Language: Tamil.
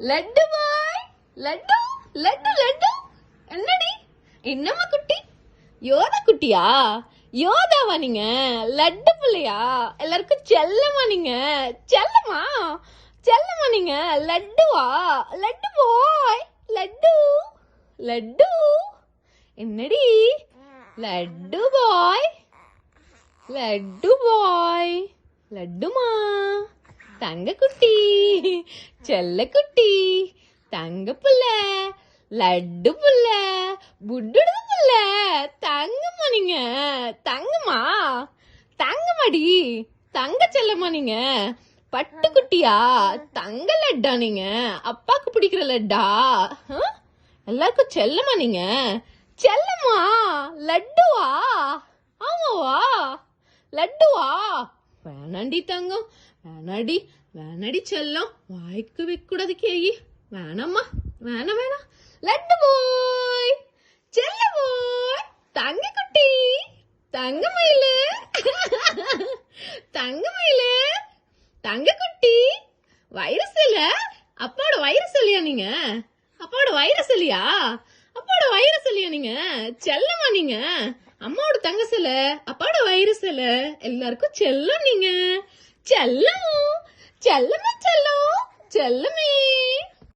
லட்டு பாய். லட்டு லட்டு லட்டு. என்னடி என்னம்மா குட்டி? யோதா குட்டியா? யோதாவா நீங்க? லட்டு பிள்ளையா? எல்லாருக்கும் செல்லமா நீங்க? செல்லமா செல்லமா நீங்க? லட்டுவா? லட்டு பாய். லட்டு லட்டு. என்னடி லட்டு பாய்? லட்டு பாய். லட்டுமா தங்க குட்டி, செல்ல குட்டி, தங்க புள்ள, லட்டு புள்ள, புட்டுடு புள்ள, தங்கம்மா நீங்க? தங்கம்மா தங்கமாடி, தங்க செல்லம்மா நீங்க? பட்டு குட்டியா? தங்க லட்டா நீங்க? அப்பாக்கு பிடிக்கிற லட்டா? எல்லாருக்கும் செல்லமா நீங்க? செல்லமா? லட்டுவா? ஆமாவா? லட்டுவா? வேணாண்டி தங்கம், வேணாடி, வேணாடி செல்லம், வாய்க்கு வைக்கூடாது கேயி, வேணாம்மா, வேணாம் வேணாம். லட்டு போய், செல்ல போய், தங்க குட்டி, தங்க மயிலு, தங்க மயிலு, தங்க குட்டி, வைரஸ் இல்ல? அப்பாவோட வைரஸ் இல்லையா நீங்க? அப்பாவோட வைரஸ் இல்லையா? அப்பாவோட வைரஸ் இல்லையா நீங்க? செல்லமா நீங்க? அம்மாவோட தங்க சில, அப்பாவோட வைரஸ் இல்ல, எல்லாருக்கும் செல்லம் நீங்க? செல்லம் செல்லமே செல்லம் செல்லமே.